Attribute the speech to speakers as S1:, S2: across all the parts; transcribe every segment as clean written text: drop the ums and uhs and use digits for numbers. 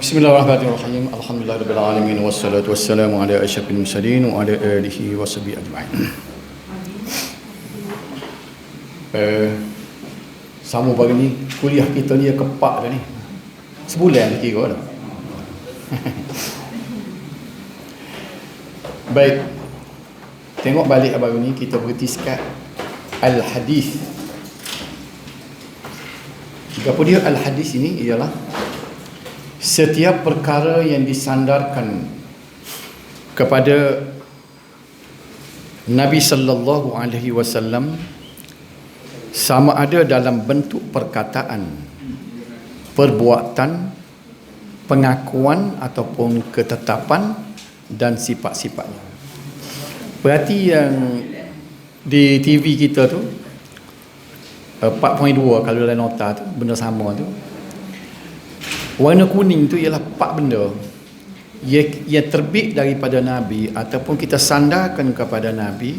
S1: Bismillahirrahmanirrahim. Alhamdulillahirabbil alamin wassalatu wassalamu ala asyrafil mursalin wa ala alihi washabihi ajma'in. Sama pagi ni kuliah kita ni kepak dah ni. Sebulan kira dah. Baik. Tengok balik baru ni kita berhenti sekat al-hadis. Apa dia al-hadis ini ialah setiap perkara yang disandarkan kepada Nabi sallallahu alaihi wasallam, sama ada dalam bentuk perkataan, perbuatan, pengakuan ataupun ketetapan dan sifat-sifatnya. Berarti yang di TV kita tu 4.2 kalau dalam nota tu benda sama tu. Warna kuning tu ialah 4 benda yang terbit daripada Nabi ataupun kita sandarkan kepada Nabi.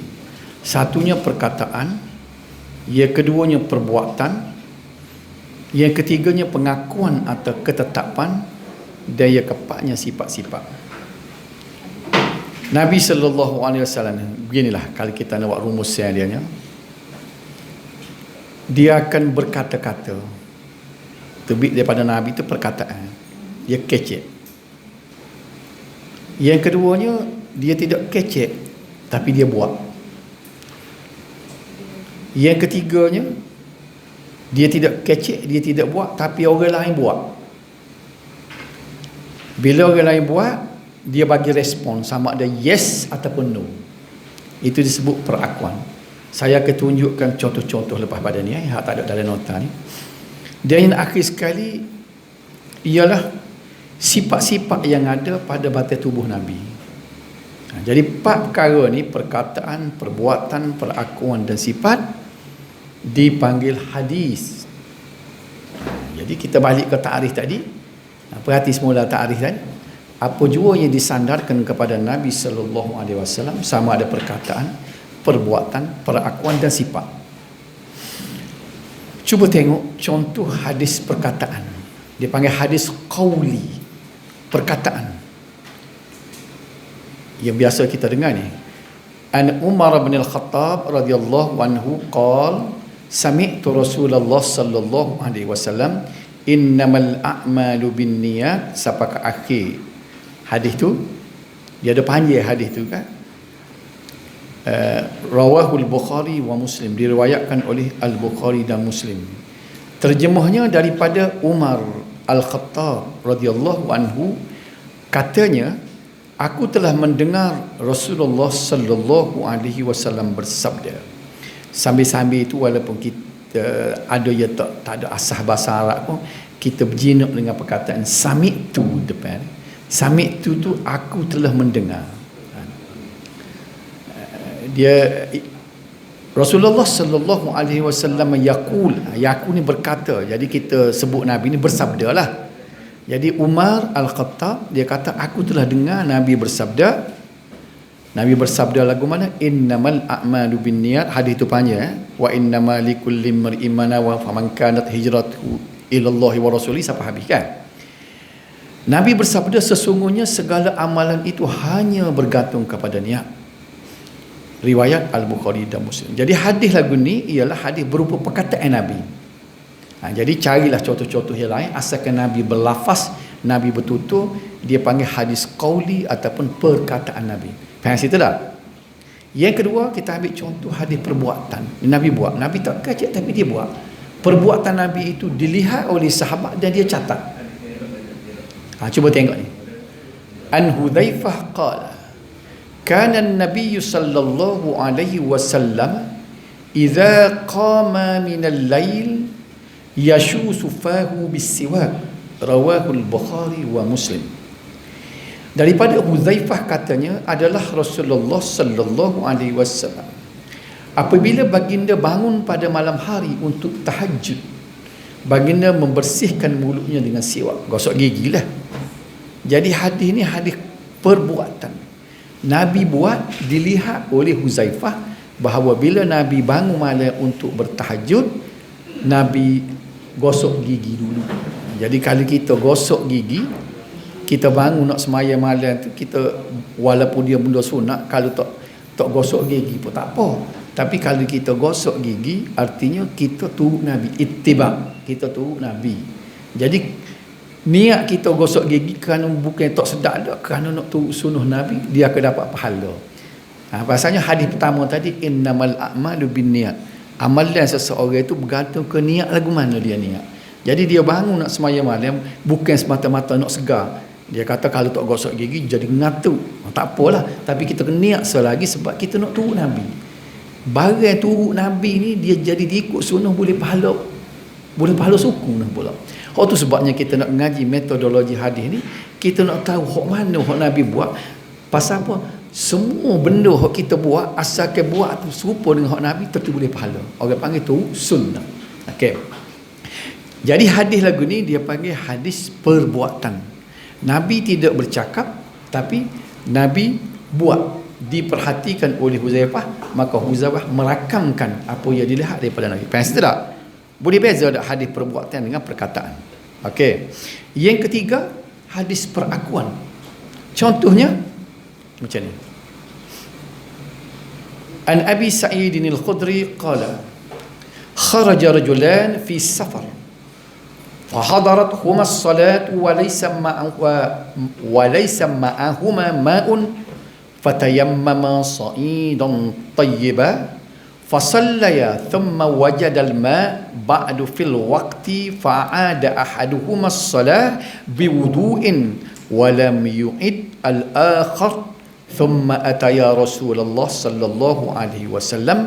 S1: Satunya perkataan, yang keduanya perbuatan, yang ketiganya pengakuan atau ketetapan, dan yang keempatnya sifat-sifat. Nabi sallallahu alaihi wasallam, beginilah kalau kita nak buat rumusnya dia akan berkata-kata. Terbit daripada Nabi itu perkataan, dia kecek. Yang keduanya, dia tidak kecek tapi dia buat. Yang ketiganya, dia tidak kecek, dia tidak buat tapi orang lain buat. Bila orang lain buat, dia bagi respon sama ada yes ataupun no. Itu disebut perakuan. Saya akan tunjukkan contoh-contoh lepas pada ni yang tak ada dalam nota ni. Dan yang akhir sekali ialah sifat-sifat yang ada pada batin tubuh Nabi. Jadi 4 perkara ni, perkataan, perbuatan, perakuan dan sifat, dipanggil hadis. Jadi kita balik ke takrif tadi. Perhati semula takrif tadi. Apa jua yang disandarkan kepada Nabi sallallahu alaihi wasallam, sama ada perkataan, perbuatan, perakuan dan sifat. Cuba tengok contoh hadis perkataan. Dia panggil hadis qauli, perkataan. Yang biasa kita dengar ni. An Umar bin Al-Khattab radhiyallahu anhu qala sami'tu Rasulullah sallallahu alaihi wasallam innamal a'malu binniyat sampai ke akhir hadis tu. Dia ada panjang hadis tu kan. Rawahul Bukhari wa Muslim, diriwayatkan oleh Al-Bukhari dan Muslim. Terjemahnya daripada Umar Al-Khattab radhiyallahu anhu, katanya, aku telah mendengar Rasulullah sallallahu alaihi wasallam bersabda. Sambil-sambil itu walaupun kita ada ya tak ada asah bahasa Arab pun, kita berjinak dengan perkataan sami'tu depan. Sami'tu tu aku telah mendengar. Dia Rasulullah sallallahu alaihi wasallam yaqul, yaqul ni berkata. Jadi kita sebut Nabi ni bersabdalah. Jadi Umar Al-Khattab dia kata aku telah dengar Nabi bersabda. Nabi bersabda lagu mana? Innamal a'malu binniyat. Hadis tu panjang wa innamal likulli imrin ma nawa faman kanat hijratuhu ila Allah wa rasuli sampai habis kan. Nabi bersabda sesungguhnya segala amalan itu hanya bergantung kepada niat. Riwayat Al-Bukhari dan Muslim. Jadi hadis lagu ni ialah hadis berupa perkataan Nabi. Jadi carilah contoh-contoh yang lain asalkan Nabi berlafaz, Nabi bertutur, dia panggil hadis qauli ataupun perkataan Nabi. Faham situ tak? Yang kedua, kita ambil contoh hadis perbuatan. Nabi buat. Nabi tak kacak tapi dia buat. Perbuatan Nabi itu dilihat oleh sahabat dan dia catat. Cuba tengok ni. An Hudzaifah qala kana an-nabiy sallallahu alaihi wasallam idza qama min al-lail yashusu fahu bis-siwak. Rawahu al-Bukhari wa Muslim. Daripada Hudzaifah katanya adalah Rasulullah sallallahu alaihi wasallam apabila baginda bangun pada malam hari untuk tahajud, baginda membersihkan mulutnya dengan siwak, gosok gigi lah. Jadi hadis ni hadis perbuatan. Nabi buat, dilihat oleh Huzaifah bahawa bila Nabi bangun malam untuk bertahajud, Nabi gosok gigi dulu. Jadi kalau kita gosok gigi, kita bangun nak semaya malam tu, kita walaupun dia benda sunat, kalau tak gosok gigi pun tak apa. Tapi kalau kita gosok gigi, artinya kita turut Nabi, ittiba, kita turut Nabi. Jadi niat kita gosok gigi kerana bukan tak sedap dak, kerana nak turut sunnah Nabi, dia akan dapat pahala. Pasalnya hadis pertama tadi, innamal a'malu binniyat. Amalan seseorang itu bergantung ke niat lagu mana dia niat. Jadi dia bangun nak semaya malam bukan semata-mata nak segar. Dia kata kalau tak gosok gigi jadi ngatu. Tak apalah, tapi kita kena niat selagi sebab kita nak turut Nabi. Barang turut Nabi ni dia jadi diikut sunnah boleh pahala sukun pula. Tu sebabnya kita nak mengaji metodologi hadis ni, kita nak tahu hak mana hak Nabi buat. Pasal apa? Semua benda hak kita buat, asalkan buat tu serupa dengan hak Nabi, tentu boleh pahala. Orang panggil tu sunnah. Okey. Jadi hadis lagu ni dia panggil hadis perbuatan. Nabi tidak bercakap, tapi Nabi buat. Diperhatikan oleh Huzaifah, maka Huzaifah merakamkan apa yang dilihat daripada Nabi. Faham tak? Boleh beza tak hadis perbuatan dengan perkataan? Okey. Yang ketiga, hadis perakuan. Contohnya macam ni. An Abi Sa'id al-Khudri qala kharaja rajulan fi safar فحضرتهما الصلاة وليس معهما ماء فتيمما صعيدا طيبا فصليا ثم وجد الماء بعد في الوقت فعاد أحدهما الصلاة بوضوء ولم يعد الآخر ثم أتيا رسول الله صلى الله عليه وسلم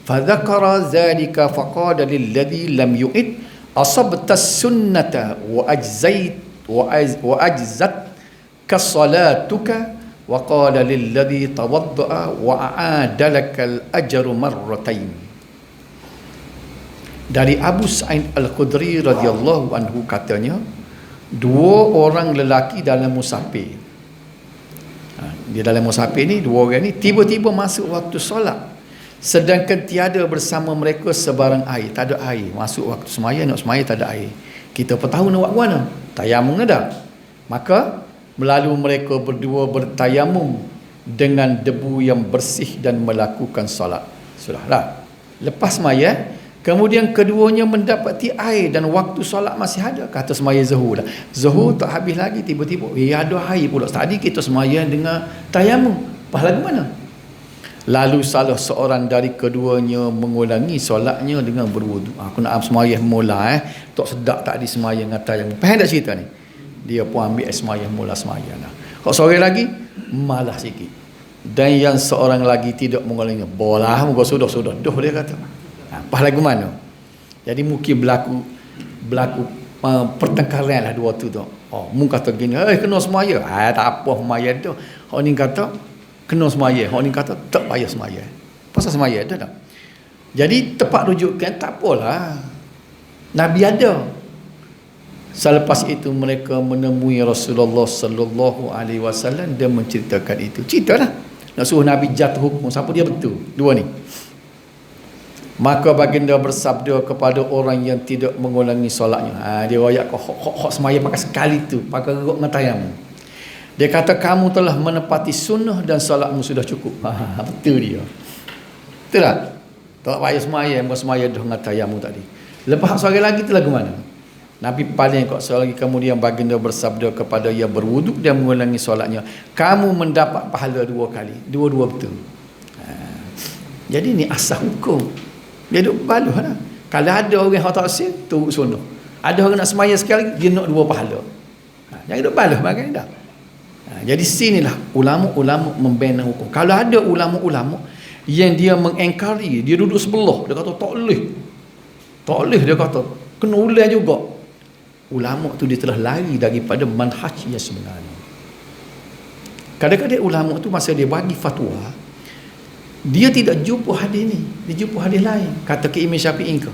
S1: فذكر ذلك فقال للذي لم يعد أصبت السنة وأجزت كصلاتك وقال للذي توضأ وأعاد لك الأجر مرتين. Dari Abu Sa'id al-Khudri radhiyallahu anhu katanya, dua orang lelaki dalam musafir. Dia dalam musafir ni, dua orang ni tiba-tiba masuk waktu solat, sedangkan tiada bersama mereka sebarang air. Tak ada air. Masuk waktu semaya, nak semaya tak ada air. Kita pun tahu nak buat mana? Tayamum ada. Maka melalui mereka berdua bertayamum dengan debu yang bersih dan melakukan solat. Sudahlah. Lepas semaya, kemudian keduanya mendapati air dan waktu solat masih ada. Kata semaya Zuhur dah. Zuhur tak habis lagi, tiba-tiba ada air pula. Tadi kita semaya dengan tayamum. Pahala mana? Lalu salah seorang dari keduanya mengulangi solatnya dengan berwudu. Aku nak semayah mula tak sedap tak di semayah dengan tayamum. Faham tak cerita ni? Dia pun ambil semayah mula semayah lah. Kalau seorang lagi malah sikit. Dan yang seorang lagi tidak mengulangi. Bolah muka sudah doh dia kata. Pas lagu mana? Jadi mungkin berlaku pertengkaran lah dua tu tu. Mu kata gini, kena semaya. Tak apa semaya tu. Orang ni kata kena semaya. Orang ni kata tak payah semaya. Pasal semaya ada tak? Jadi tepat rujukan tak apalah. Nabi ada. Selepas itu mereka menemui Rasulullah sallallahu alaihi wasallam dan menceritakan itu. Ceritalah. Nak suruh Nabi jatuh hukum. Siapa dia betul? Dua ni. Maka baginda bersabda kepada orang yang tidak mengulangi solatnya. Dia royak hok semaya pakai sekali tu, pakai geruk dengan tayamum. Dia kata kamu telah menepati sunnah dan solatmu sudah cukup. Betul dia. Betul tak? Tak payah semaya, semaya dengan tayamum tadi. Lepas seorang lagi tu lagu mana? Nabi paling kok seorang lagi, kemudian baginda bersabda kepada yang berwuduk dan mengulangi solatnya, kamu mendapat pahala dua kali. Dua-dua betul. Jadi ni asal hukum. Dia duk baluh lah. Kalau ada orang yang tak sih, turut sunnah. Ada orang nak semaya sekali, dia nak dua pahala. Jangan duk baluh bagai dah. Jadi sinilah ulama-ulama membina hukum. Kalau ada ulama-ulama yang dia mengengkari, dia duduk sebelah, dia kata tak boleh. Tak boleh, dia kata kena ulang juga. Ulama tu dia telah lari daripada manhaj yang sebenarnya. Kadang-kadang ulama tu masa dia bagi fatwa, dia tidak jumpa hadis ni, dia jumpa hadis lain. Kata ke Imam Syafi'i ke,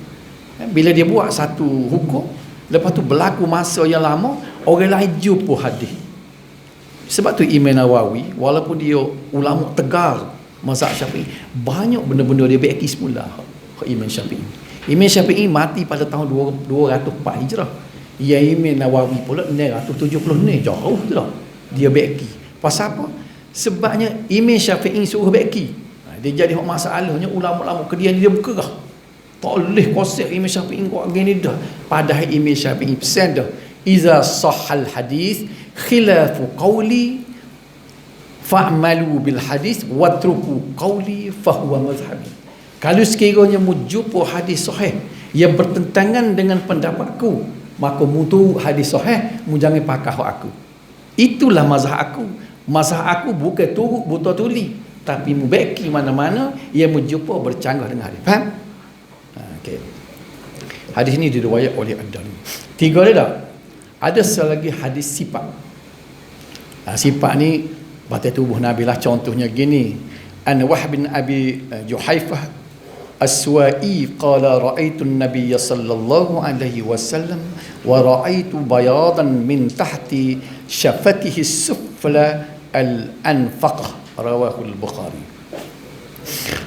S1: bila dia buat satu hukum, lepas tu berlaku masa yang lama, orang lain jumpa hadis Sebab tu Imam Nawawi walaupun dia ulama tegar mazhab Syafi'i, banyak benda-benda dia beki semula Imam Syafi'i. Imam Syafi'i mati pada tahun 204 Hijrah. Yang Imam Nawawi pula 970 ni, jauh tu dah. Dia beki. Pasal apa? Sebabnya Imam Syafi'i suruh beki. Dia jadi masalahnya ulama-ulama kedian dia berkerah. Tak boleh konsep Imam Syafi'i kau gini dah. Padahal Imam Syafi'i pesan dah, iza sahhal hadis khilafu qawli fa'malu bil hadis watruku qawli fahuwa mazhabi. Kalau sekiranya mu jumpa hadis sahih yang bertentangan dengan pendapatku, maka mu tu hadis sahih, mu jangan pakai hak aku. Itulah mazhab aku. Mazhab aku bukan turut buta tuli, tapi mu beki mana-mana yang mu jumpa bercanggah dengan hadis. Faham? Okay. Hadis ini diriwayat oleh Ad-Darimi. 3 dia dah. Ada selagi hadis sifat. Sifat ni batai tubuh Nabi lah. Contohnya gini, an Wahb bin Abi Juhaifah As-Suwa'i qala ra'aitu an-nabiy sallallahu alaihi wasallam wa ra'aitu bayadan min tahti syafatihi as-sufla al-anfaqah, rawahu al-Bukhari.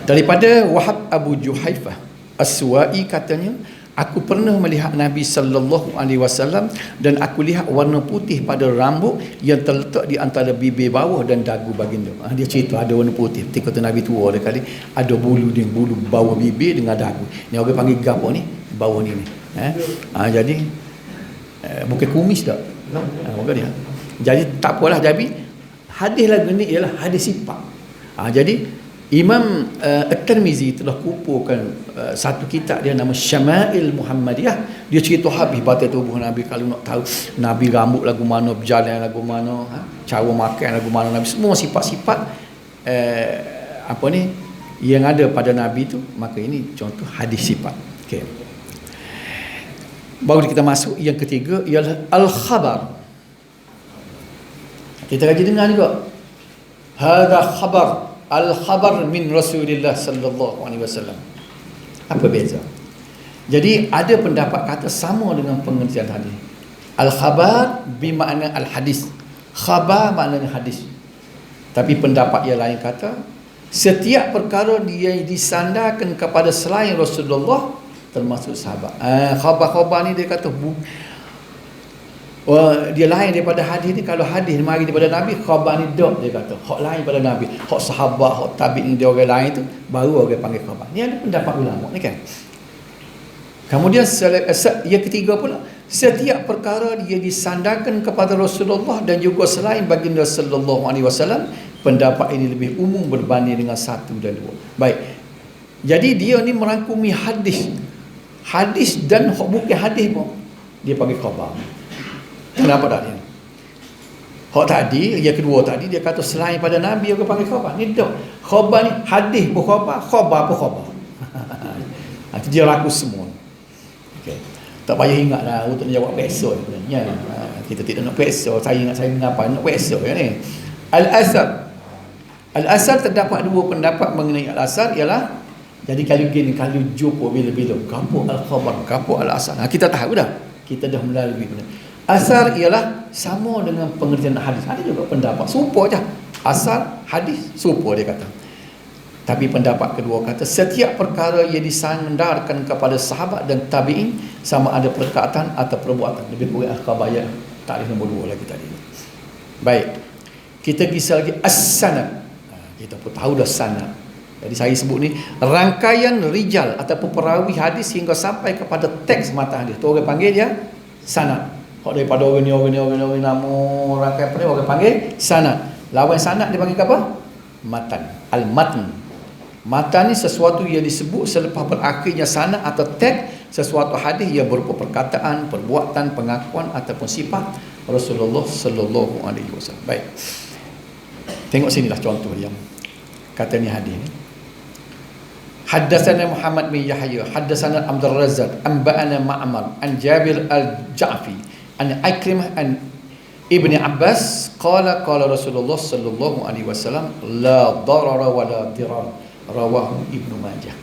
S1: Daripada Wahab Abu Juhaifah As-Suwa'i katanya, aku pernah melihat Nabi sallallahu alaihi wasallam dan aku lihat warna putih pada rambut yang terletak di antara bibir bawah dan dagu baginda. Dia cerita ada warna putih. Ketika tu Nabi tua dia kali ada bulu dia, bulu bawah bibir dengan dagu. Ni orang panggil gapo ni? Bawah ni. Jadi bukan kumis tak. Bukan dia. Jadi tak apalah, jadi hadis lagu ni ialah hadis sifat. Jadi Imam At-Tirmizi telah kumpulkan satu kitab dia nama Syama'il Muhammadiyah. Dia cerita habis batai tubuh Nabi. Kalau nak tahu Nabi rambut lagu mana, berjalan lagu mana, cara makan lagu mana Nabi, semua sifat-sifat apa ni yang ada pada Nabi tu, maka ini contoh hadis sifat. Okey. Baru kita masuk yang ketiga ialah al-khabar. Kita kaji dengar juga. Hadza khabar, al-khabar min Rasulillah sallallahu alaihi wasallam. Apa beza? Jadi ada pendapat kata sama dengan pengertian hadis. Al-khabar bermakna al-hadis. Khabar maknanya hadis. Tapi pendapat yang lain kata setiap perkara yang disandarkan kepada selain Rasulullah termasuk sahabat. Khabar-khabar ni dia kata dia lain daripada hadis ni. Kalau hadis mari daripada Nabi, khabar ni dak dia kata hak lain daripada Nabi, hak sahabat, hak tabi'in dia orang lain tu baru orang panggil khabar. Ni ada pendapat ulama ni kan. Kemudian yang ketiga pula, setiap perkara dia disandarkan kepada Rasulullah dan juga selain baginda sallallahu alaihi wasallam, pendapat ini lebih umum berbanding dengan satu dan dua. Baik. Jadi dia ni merangkumi hadis dan hak bukan hadis pun dia panggil khabar. Kenapa tak dia? Hak tadi, yang kedua tadi dia kata selain pada Nabi orang panggil khabar. Ni tak. Khabar ni hadis pun khabar pun khabar. Itu dia laku semua. Okey. Tak payah ingatlah untuk jawab besok sebenarnya. Kita tidak nak besok. Saya ingat saya mengapa nak besok ya ni. Al-asar. Al-asar terdapat dua pendapat mengenai al-asar ialah jadi kalau gini, kalau jumpa bila-bila gapo al-khabar, gapo al-asar. Kita tahu dah. Kita dah melalui benda. Asar ialah sama dengan pengertian hadis. Ada juga pendapat serupa je. Asar, hadis, serupa dia kata. Tapi pendapat kedua kata setiap perkara yang disandarkan kepada sahabat dan tabi'in, sama ada perkataan atau perbuatan. Lebih kurang al-khabayah. Takrif nombor 2 lagi tadi. Baik. Kita pergi lagi as-sanad. Kita pun tahu dah sanad. Jadi saya sebut ni rangkaian rijal ataupun perawi hadis hingga sampai kepada teks matan hadis. Tu orang panggil dia sanad. Hak daripada orang ni nama rangkaian pada orang panggil sanad. Lawan sanad dia panggil apa? Matan. Al-matn. Matan ni sesuatu yang disebut selepas berakhirnya sanad atau teks sesuatu hadis yang berupa perkataan, perbuatan, pengakuan ataupun sifat Rasulullah sallallahu alaihi wasallam. Baik. Tengok sinilah contoh yang katanya hadis ni. Haddatsana Muhammad bin Yahya, haddatsana Abdul Razzaq, anba'ana Ma'mar, an Jabir al-Ja'fi, an Ikrimah, an Ibni Abbas, qala Rasulullah sallallahu alaihi wasallam, la darara wa la dirar, rawahu Ibnu Majah.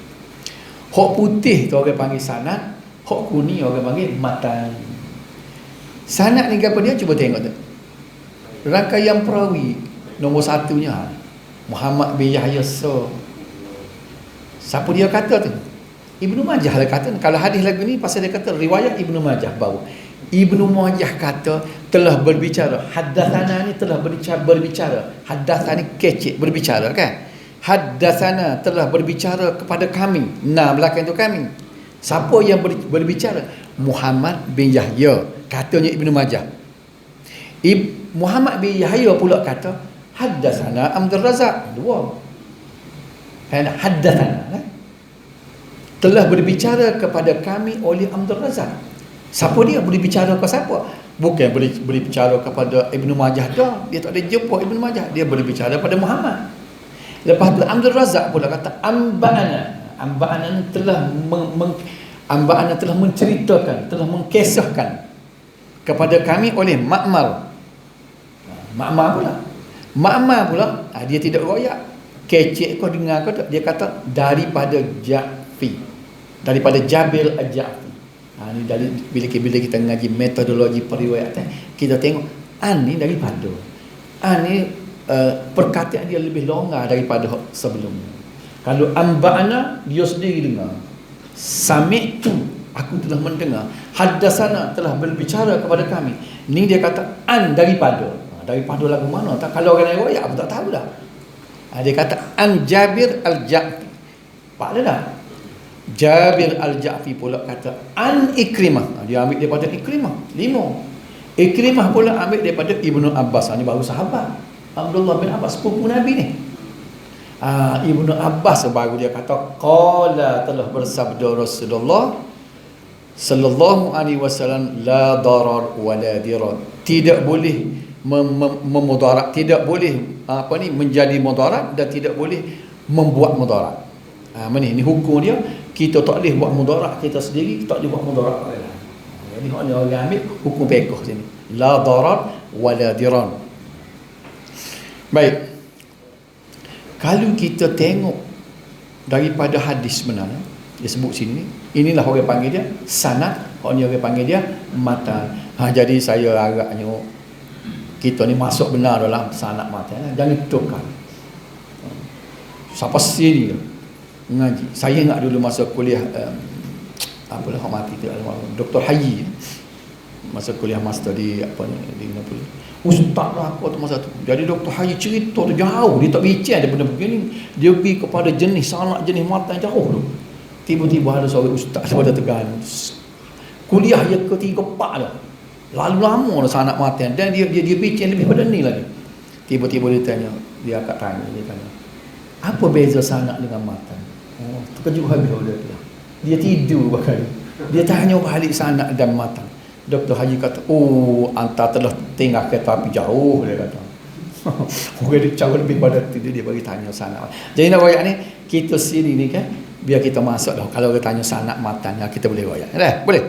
S1: Hak putih tu orang panggil sanad, hak kuning orang panggil matan. Sanad ni apa dia? Cuba tengok tu. Rangkaian perawi nombor satunya Muhammad bin Yahya. Siapa dia kata tu? Ibnu Majah lah kata. Kalau hadis lagu ni pasal dia kata riwayat Ibnu Majah baru. Ibnu Majah kata telah berbicara. Haddatsana ni telah berbicara. Haddatsana ni kecek berbicara kan? Haddatsana telah berbicara kepada kami. Nah, belakang tu kami. Siapa yang berbicara? Muhammad bin Yahya, katanya Ibnu Majah. Muhammad bin Yahya pula kata haddatsana Abdul Razak. Dua. Haddatsana telah berbicara kepada kami oleh Abdul Razak. Siapa dia? Berbicara ke siapa? Bukan berbicara kepada Ibnu Majah dah. Dia tak ada jumpa Ibnu Majah. Dia berbicara pada Muhammad. Lepas tu Abdul Razak pula kata Amba'ana telah Amba'ana telah menceritakan, telah mengkisahkan kepada kami oleh Ma'mar. Ma'mar pula dia tidak royak. Kecek kau dengar kau tak? Dia kata daripada Ja'fi, daripada Jabir Al-Ja'fi. Ni dari bila kita ngaji metodologi periwayatan, kita tengok ni daripada ni perkataan dia lebih longgar daripada sebelumnya. Kalau amba'ana dia sendiri dengar, sami'tu aku telah mendengar, haddatsana telah berbicara kepada kami. Ni dia kata daripada lagu mana tak? Kalau orang riwayat aku tak tahu dah. Dia kata an Jabir Al-Ja'fi. Pak dia dah. Jabir Al-Ja'fi pula kata an Ikrimah. Dia ambil daripada Ikrimah. 5. Ikrimah pula ambil daripada Ibnu Abbas. Ni baru sahabat. Abdullah bin Abbas, sepupu Nabi ni. Ibnu Abbas baru dia kata qala, telah bersabda Rasulullah sallallahu alaihi wasallam, la darar wa la dirar. Tidak boleh memudarat, tidak boleh menjadi mudarat dan tidak boleh membuat mudarat. Ini hukum dia. Kita tak boleh buat mudarat kita sendiri, tak boleh buat mudarat orang lain. Jadi orang ambil hukum fiqh sini, la darar wa la dirar. Baik. Kalau kita tengok daripada hadis sebenarnya, dia sebut sini, inilah orang panggil dia sanad, orang panggil dia matan. Jadi saya agaknya kita ni masuk benar dalam sanad matan. Jangan tukar. Siapa sini ngaji. Saya ingat dulu masa kuliah apalah mati tu Dr. Haji, masa kuliah master di di mana pula. Ustaz lah apa tu masa tu. Jadi Dr. Haji cerita tu jauh. Dia tak bincang dia benda begini. Dia pergi kepada jenis sanad, jenis matan jauh tu. Tiba-tiba ada seorang ustaz pada Terengganu. Kuliah yang ke-3-4 dah. Lalu lama dah sanad matan. Dan dia bincang lebih pada ni lagi. Tiba-tiba dia tanya. Dia tanya. Apa beza sanad dengan matan? Terkejut habis dia. Dia tidur bakal. Dia tanya balik sanad dan matan. Dr. Haji kata, anta telah tinggal kereta api jauh, dia kata. Orang dia cara lebih pada tu, dia bagi tanya sanad. Jadi nak royak ni, kita sini ni kan, biar kita masuk dah. Kalau dia tanya sanad matan, kita boleh royak. Dah, boleh?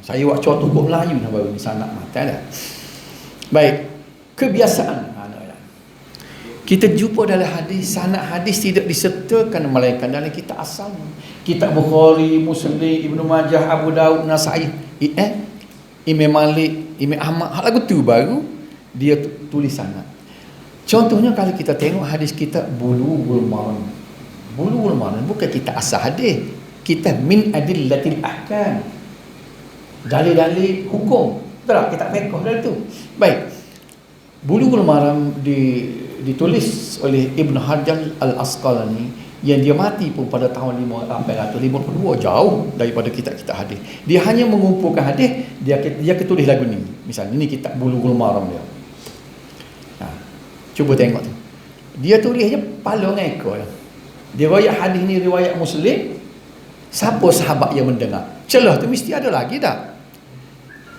S1: Saya buat contoh kok Melayu nak baru ni sanad matan dah. Baik, kebiasaan. Kita jumpa dalam hadis, sanad hadis tidak disertakan melainkan dalam kitab asal. Kitab Bukhari, Muslim, Ibnu Majah, Abu Daud, Nasai, Imam Malik, Imam Ahmad, hal lagu tu baru dia tulis sanad. Contohnya kalau kita tengok hadis kitab Bulughul Maram. Bulughul Maram bukan kitab asal hadis, kitab min adillatil ahkam. Dalil-dalil hukum. Betul, kitab fiqh dari tu. Baik. Bulughul Maram ditulis oleh Ibn Hajar Al-Asqalani yang dia mati pun pada tahun 852, jauh daripada kitab-kitab hadis. Dia hanya mengumpulkan hadis, dia ketulis lagu ni. Misalnya ni kitab Bulughul Maram dia. Cuba tengok tu. Dia tulisnya palung ekor. Dia riwayat hadis ni riwayat Muslim. Siapa sahabat yang mendengar? Celah tu mesti ada lagi dah.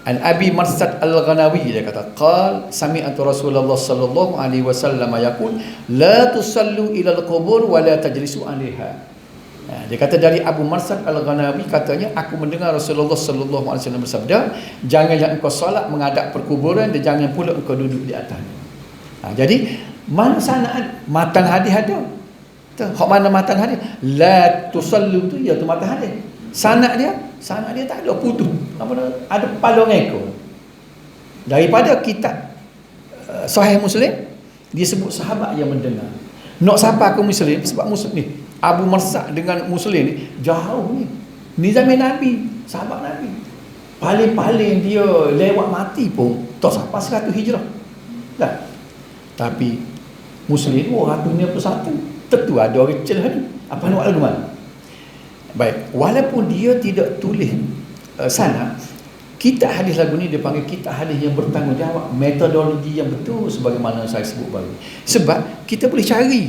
S1: An Abi Marsad Al-Ghanawi dia kata qal sami'tu Rasulullah sallallahu alaihi wasallam yaqul la tusallu ila al-qubur wa la tajlisu 'alaiha. Dia kata dari Abu Marsad Al-Ghanawi katanya aku mendengar Rasulullah sallallahu alaihi wasallam bersabda janganlah engkau solat menghadap perkuburan dan jangan pula engkau duduk di atasnya. Jadi mana sanad matan hadis ada? Hak mana matan hadis? La tusallu tu ya tu matan hadis. Sanad dia tak ada putus. Ada palung ekor. Daripada kitab Sahih Muslim, dia sebut sahabat yang mendengar. Nak siapa ke Muslim? Sebab Muslim ni Abu Marsak dengan Muslim ni jauh ni. Ni zaman Nabi, sahabat Nabi. Paling-paling dia lewat mati pun tak sampai 100 hijrah. Dah. Tapi Muslim 291. Tentu ada orang celah ni. Apa nak lagu mana? Baik, walaupun dia tidak tulis sana, kitab hadis lagu ni dia panggil kitab hadis yang bertanggungjawab, metodologi yang betul sebagaimana saya sebut baru. Sebab kita boleh cari.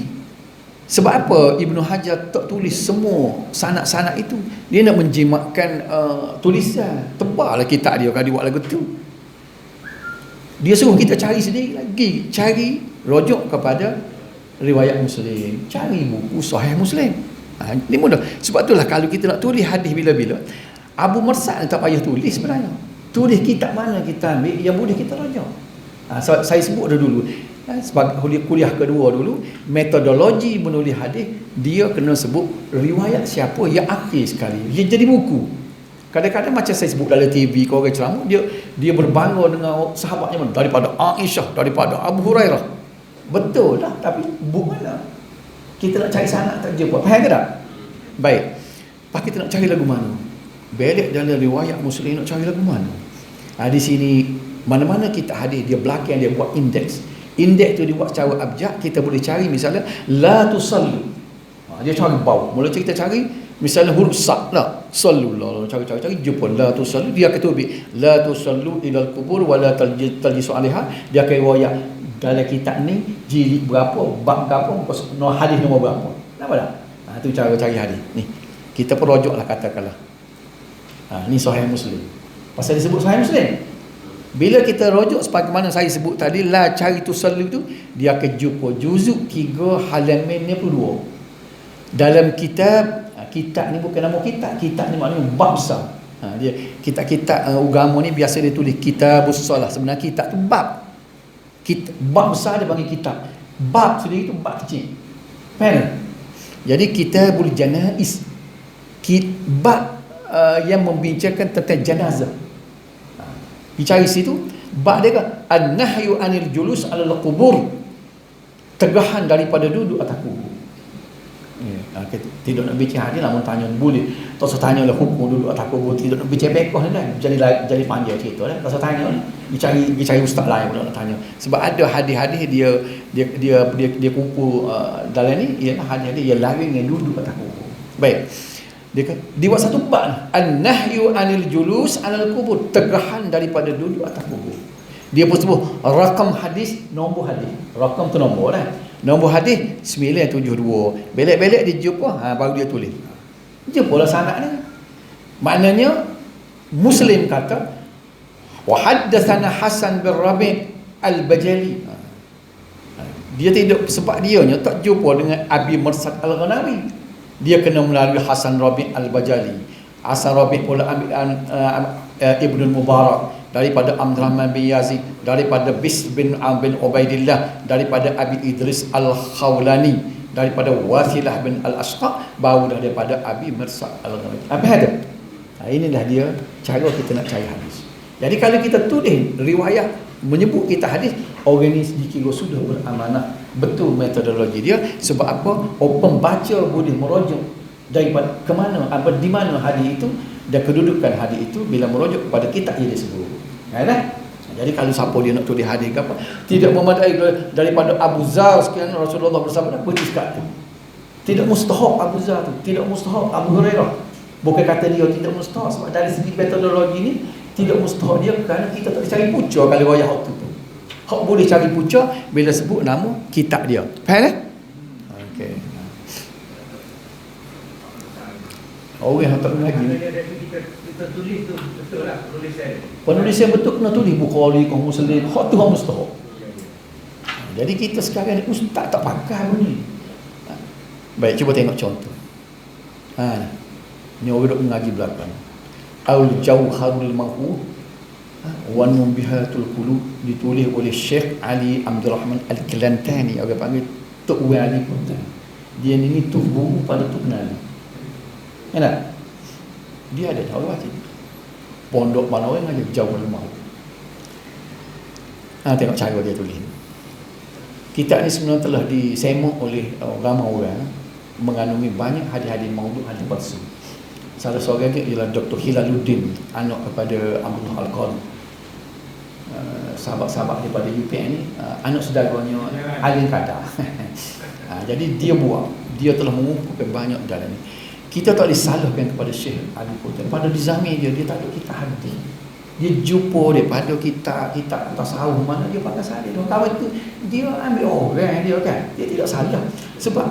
S1: Sebab apa Ibnu Hajar tak tulis semua sanad-sanad itu? Dia nak menjimatkan tulisan. Teballah kitab dia kalau dia buat lagu tu. Dia suruh kita cari sendiri lagi, cari rujuk kepada riwayat Muslim, cari buku Sahih Muslim. Ini mudah. Sebab itulah kalau kita nak tulis hadis bila-bila, Abu Marsak tak payah tulis sebenarnya. Tulis kitab mana kita ambil yang boleh kita rujuk. Saya sebut dah dulu. Sebagai kuliah kedua dulu, metodologi menulis hadis, dia kena sebut riwayat siapa yang akhir sekali. Dia jadi buku. Kadang-kadang macam saya sebut dalam TV kau orang ceramah, dia berbangga dengan sahabatnya mana? Daripada Aisyah, daripada Abu Hurairah. Betul lah, tapi buku mana? Kita nak cari sanad tak jumpa. Faham ke tak? Baik. Pak kita nak cari lagu mana? Belik dalam riwayat Muslim nak cari lagu mana? Di sini mana-mana kita hadis dia belakang dia buat indeks. Indeks tu dia buat secara abjad, kita boleh cari misalnya la tusallu. Dia cari bawah. Mula kita cari misalnya huruf sa lah. Sallu cari jumpa la tusallu, dia kata la tusallu ilal kubur wala taljisu alaiha. Dia akan riwayat dalam kitab ni jilid berapa, bab berapa, hadis nombor berapa. Nampak tak? Itu cara cari hadis. Ni. Kita pun rojoklah katakanlah. Ni Sahih Muslim. Pasal disebut Sahih Muslim. Bila kita rujuk sebagaimana saya sebut tadi, la cari tusallu tu, dia akan jumpa juzuk 3 halaman 52. Dalam kitab ni bukan nama kitab ni maknanya bab besar. Dia kitab-kitab agama ni biasa dia tulis kitabus shalah. Sebenarnya kitab tu bab. Bab besar dia panggil kitab. Bab sendiri tu bab kecil. Faham? Jadi kitabul janaiz. Bab yang membincangkan tentang jenazah. Dicari situ, bab dia kan an-nahyu anil julus alal qubur. Tegahan daripada duduk atas kubur. Tidak nak bincang hadis lah, mau tanya boleh. Tak usah tanya lah hukum duduk atas kubur, tidak nak bincang bekoh dah. Jadi panjang cerita dah. Tak usah tanya ni. Dicari ustaz lain pula nak tanya. Sebab ada hadis-hadis dia kumpul dalam ni, ialah hadis-hadis yang lain yang duduk atas kubur. Baik. Dia buat satu bab an-nahyu anil julus alal kubur, tegahan daripada duduk atas kubur. Dia pun sebut rakam hadis, nombor hadis. Rakam tu nombor dah. Nombor hadis 972. Belak-belak dia jumpa, baru dia tulis. Jumpalah sanad ni. Maknanya Muslim kata wa haddatsana Hasan bin Rabi' al-Bajali. Dia tidak, sebab dia tak jumpa dengan Abi Marsad al-Ghanawi. Dia kena melalui Hasan Rabi' al-Bajali. Hasan Rabi' pula ambil Ibnu Mubarak, daripada Abdurrahman bin Yazid, daripada Bishr bin Ubaidillah, daripada Abi Idris al-Khawlani, daripada Wasilah bin al-Ashqa, baru daripada Abi Marsad al-Ghanawi. Apa ada? Inilah dia cara kita nak cari hadis. Jadi kalau kita tulis riwayat menyebut kita hadis, orang ni dikira sudah beramanah, betul metodologi dia. Sebab apa? Pembaca boleh merujuk daripada ke mana, di mana hadis itu dan kedudukan hadis itu bila merujuk kepada kitab yang disebut. Jadi kalau siapa dia nak tulis hadis ke apa, tidak memadai daripada Abu Zar sekian Rasulullah bersabda, berhenti sekat tu. Tidak mustahak Abu Zar tu, tidak mustahak Abu Hurairah. Bukan kata dia tidak mustahak, sebab dari segi metodologi ni tidak mustahak dia kerana kita tak cari pucuk kalau riwayat hak tu. Hak boleh cari pucuk bila sebut nama kitab dia. Faham? Okey. Orang yang tak lagi ni. Kita tulis tu betul lah penulisan betul kena tulis Bukhari, Muslim, hak tu hak mustahak. Jadi kita sekarang ni ustaz tak pakai pun ni. Baik, cuba tengok contoh. Ni orang duk mengaji belakang. Al-Jauharul Mahfuz wa Numbihatul Qulub, ditulis oleh Syekh Ali Abdul Rahman Al-Kelantani, orang panggil Tok Ali pun. Dia ni tu buku pada Tok Nali. Enak? Dia ada tahu baca. Pondok mana orang aja jauh lemah. Tengok cara dia tulis. Kitab ni sebenarnya telah disemak oleh ramai orang, mengandungi banyak hadis-hadis maudhu', hadis palsu. Salah seorang ialah Dr. Hilaluddin, anak kepada Abdullah Al-Qadhi, sahabat-sahabat daripada UPN ni, anak saudaranya Alim Qadar. Jadi dia telah mengumpulkan banyak dalam ni. Kita tak boleh salahkan kepada Syekh Ali Qutb. Pada di zaman dia tak ada kitab hadis. Dia jumpa daripada kita tasawuf mana dia pakai salih. Kawan tu dia ambil orang dia kan. Dia tidak salah. Sebab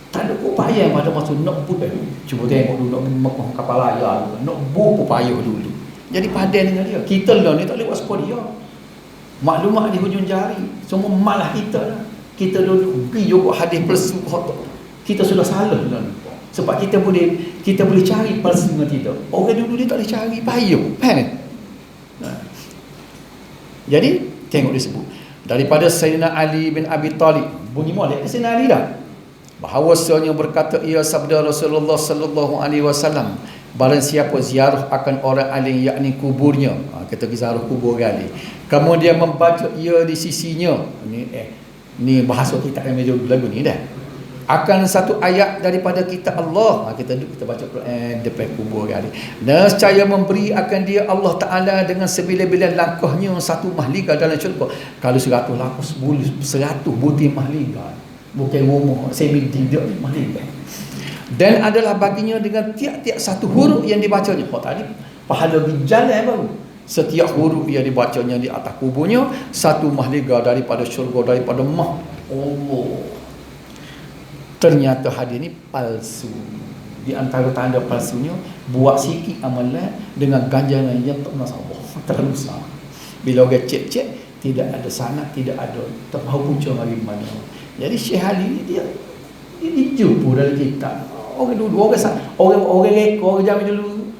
S1: tak ada upaya pada masa nak pun cuba tengok dulu nak kapal layar, nak upaya dulu. Jadi padan dengan dia. Kita lah ni tak boleh buat seperti dia. Maklumat di hujung jari semua malah kita lah. Kita duduk pergi juga hadis palsu khotok. Kita sudah salah lah. Sebab kita boleh cari palsu dengan kita. Orang dulu dia tak boleh cari, payah. Faham? Jadi tengok dia sebut daripada Sayyidina Ali bin Abi Talib, bunyi molek Sayyidina Ali dah, bahawasanya berkata ia sabda Rasulullah sallallahu alaihi wasallam, barang siapa ziarah akan orang alim yakni kuburnya, kita pergi ziarah kubur Ali, kemudian membaca ia di sisinya, ni bahasa kita yang meja lagu ni dah, akan satu ayat daripada kitab Allah, kita duduk kita baca Quran depan kubur Ali, nescaya memberi akan dia Allah Ta'ala dengan sebilan-bilan langkahnya satu mahliga dalam syurga. Kalau 100 langkah 100 butir mahliga, bukan rumah semi tidak mahliga. Dan adalah baginya dengan tiap-tiap satu huruf yang dibacanya. Tadi pahala berjalan baru. Setiap huruf yang dibacanya di atas kuburnya satu mahliga daripada syurga, daripada Allah. Ternyata hadis ni palsu. Di antara tanda palsunya, buat sikit amalan dengan ganjaran yang tak nasabah, terlalu besar. Bila orang cek-cek, tidak ada sanad, tidak ada tahu punca dari mana. Jadi Syekh Ali ni dia dijumpa dalam kitab. Orang dulu, orang reka, orang zaman dulu,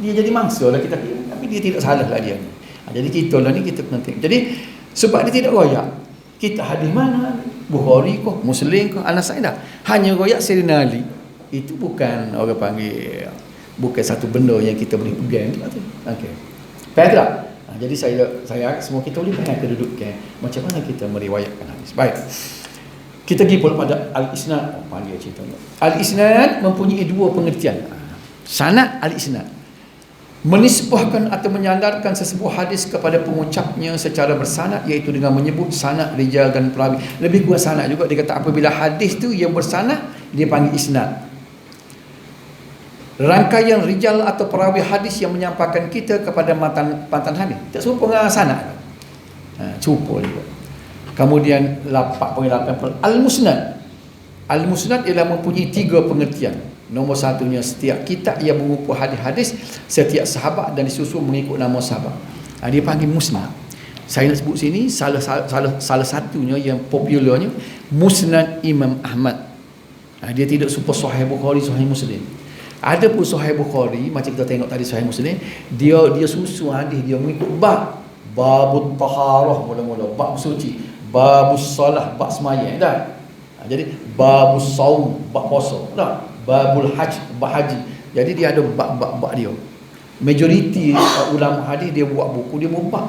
S1: dia jadi mangsa lah kita, tapi dia tidak salah lah dia ni. Jadi kita lah ni kita kena tengok. Jadi sebab dia tidak royak, kita hadis mana, Bukhari ke, Muslim ke, Anas Saidah, hanya royak Sayyidina Ali. Itu bukan orang panggil, bukan satu benda yang kita boleh pegang tu. Okey. Faham tak? Jadi saya semua kita boleh faham kedudukan macam mana kita meriwayatkan hadis. Baik. Kita pergi pula pada al-isnad. Panggil cerita. Al-isnad mempunyai dua pengertian. Sanad, al-isnad, menisbahkan atau menyandarkan sesebuah hadis kepada pengucapnya secara bersanad, iaitu dengan menyebut sanad, rijal dan perawi. Lebih kurang sanad juga dia kata apabila hadis tu yang bersanad dia panggil isnad. Rangkaian rijal atau perawi hadis yang menyampaikan kita kepada matan hadis. Tak serupa dengan sanad. Cuba juga. Kemudian 4.8 al-musnad. Al-musnad ialah mempunyai 3 pengertian. Nombor satunya, setiap kitab yang mengumpul hadis-hadis setiap sahabat dan disusun mengikut nama sahabat. Dia panggil musnad. Saya nak sebut sini salah satunya yang popularnya Musnad Imam Ahmad. Dia tidak super Sahih Bukhari, Sahih Muslim. Ada pun Sahih Bukhari, macam kita tengok tadi Sahih Muslim, dia susun hadis dia mengikut babut taharah, mula-mula bab suci, babus salah, bab sembahyang dah. Jadi babus saum, bab puasa dah. Babul hajj, bab haji. Jadi dia ada bab-bab dia. Majoriti ulama hadis dia buat buku, dia buat bab.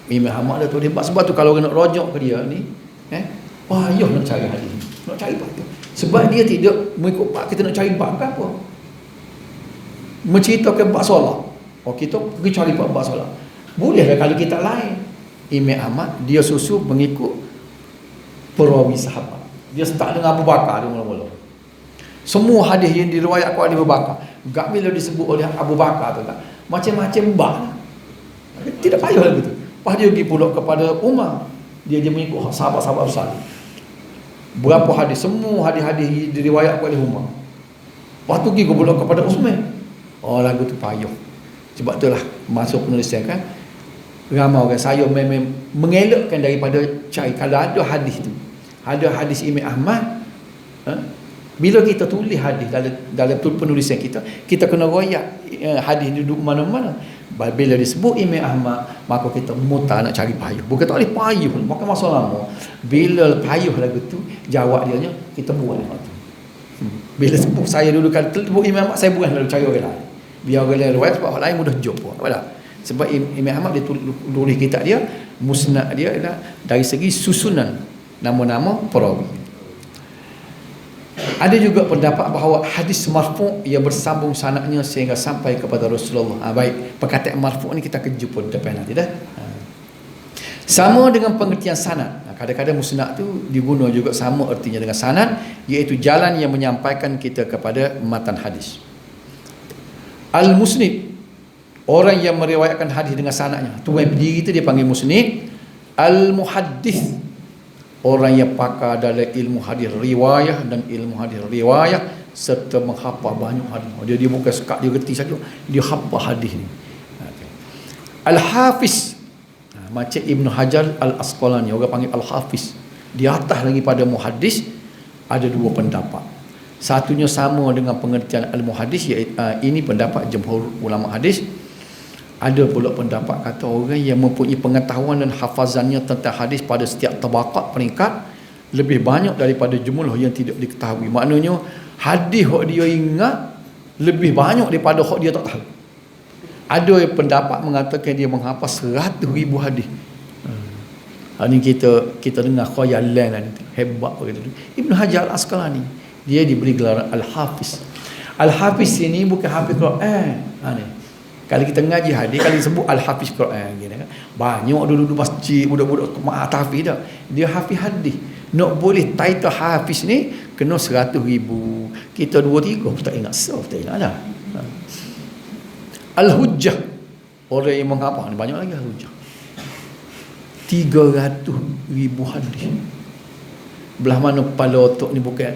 S1: Imam Ahmad dah tu dia bab. Sebab tu kalau orang nak rojak ke dia ni, payah nak cari hadis, nak cari bab tu. Sebab dia tidak mengikut bab, kita nak cari bab ke apa? Menceritakan bab solat. Kita pergi cari bab solat. Bolehlah kalau kita lain. Imam Ahmad dia susu mengikut perawi sahabat. Dia start dengan Abu Bakar dia mula-mula. Semua hadis yang diriwayatkan oleh Abu Bakar, enggak bila disebut oleh Abu Bakar tu tak, macam-macam bab lah. Tidak payah lah gitu. Lepas dia pergi pula kepada Umar, dia mengikut sahabat-sahabat besar. Berapa hadis, semua hadis-hadis diriwayatkan oleh Umar. Lepas tu pergi pula kepada Uthman. Lagu tu payah. Sebab itulah masuk penulisan kan, ramai orang saya memang mengelakkan daripada cari. Kalau ada hadis tu, ada hadis Imam Ahmad, bila kita tulis hadis dalam penulisan kita kena royak hadis duduk mana-mana. Bila disebut Imam Ahmad, maka kita mutar nak cari payah. Bukan tak boleh payah, maka masa lama. Bila payah lagu tu, jawab dia nya kita buat lagu tu. Bila sebut saya dulu kan sebut Imam Ahmad, saya bukan lalu cari orang lain. Biar orang lain riwayat, sebab orang lain mudah jumpa. Apa tak? Sebab Imam Ahmad dia tulis kitab dia, musnad dia adalah dari segi susunan nama-nama perawi. Ada juga pendapat bahawa hadis marfu' yang bersambung sanadnya sehingga sampai kepada Rasulullah. Baik, perkataan marfu' ni kita akan jumpa depan nanti dah. Sama dengan pengertian sanad. Kadang-kadang musnad tu diguna juga sama artinya dengan sanad, iaitu jalan yang menyampaikan kita kepada matan hadis. Al-musnid, orang yang meriwayatkan hadis dengan sanadnya. Tu yang berdiri tu dia panggil musnid. Al-muhaddis, orang yang pakar dalam ilmu hadis riwayah dan ilmu hadis riwayah serta menghafal banyak hadis. Dia bukan sekat dia reti saja, dia hafal hadis ni. Al-hafiz, macam Ibn Hajar Al-Asqalani, orang panggil Al-Hafiz. Di atas lagi pada muhaddis ada dua pendapat. Satunya sama dengan pengertian al-muhaddis, iaitu ini pendapat jumhur ulama hadis. Ada pula pendapat kata orang yang mempunyai pengetahuan dan hafazannya tentang hadis pada setiap tabaqat peringkat lebih banyak daripada jumlah yang tidak diketahui. Maknanya hadis yang dia ingat lebih banyak daripada yang dia tak tahu. Ada yang pendapat mengatakan dia menghafaz 100,000 hadis. Ini kita dengar khayalan nanti. Hebat begitu. Ibn Hajar Al-Asqalani, dia diberi gelaran Al-Hafiz. Al-Hafiz ini bukan hafiz Quran. Ni. Kalau kita ngaji hadis, kalau disebut Al-Hafiz Quran gitu kan. Banyak dulu masjid budak-budak tahfiz dah. Dia hafiz hadis. Nak boleh title hafiz ni kena 100,000. Kita 2-3 tak ingat tak ingat dah. Al-Hujjah, orang yang menghafal ni banyak lagi Al-Hujjah. 300,000 hadis. Belah mana kepala otak ni bukan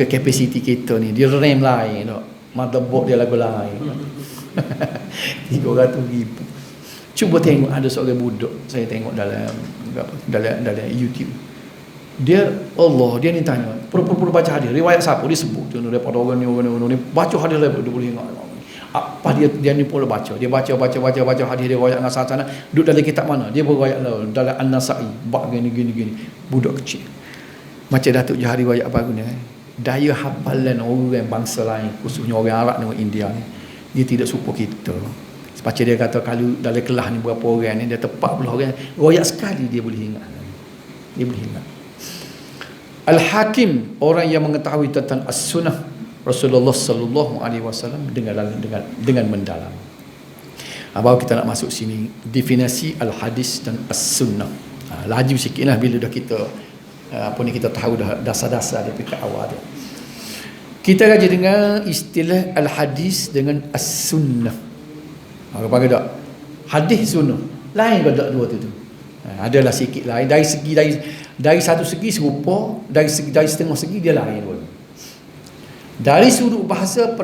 S1: kapasiti kita ni. Dia RAM lain tak. Motherboard dia lagu lain. 300,000. Cuba tengok, ada seorang budak saya tengok dalam YouTube. Dia ni tanya, pura-pura baca hadis. Riwayat siapa dia sebut. Contoh daripada orang ni baca hadis lain dia boleh ingat. Apa dia ni pula baca. Dia baca hadis dia riwayat dengan sana. Duduk dalam kitab mana? Dia berriwayat dalam An-Nasa'i. Bab gini. Budak kecil. Macam Datuk Johari riwayat apa guna daya hafalan orang bangsa lain, khususnya orang Arab dan orang India ni, dia tidak serupa kita. Sepatutnya dia kata kalau dalam kelas ni berapa orang ni, dia tepat pula orang royak sekali dia boleh ingat. Al-Hakim, orang yang mengetahui tentang as-sunnah Rasulullah sallallahu alaihi wasallam dengan mendalam. Baru kita nak masuk sini definisi al-hadis dan as-sunnah. Laju sikitlah bila dah kita kita tahu dah dasar-dasar daripada awal dia. Kita kaji dengan istilah al-hadis dengan as-sunnah. Apa tak? Hadis sunnah lain ke tak dua tu? Adalah sikit lain dari satu segi serupa, dari setengah segi dia lain pun. Dari sudut bahasa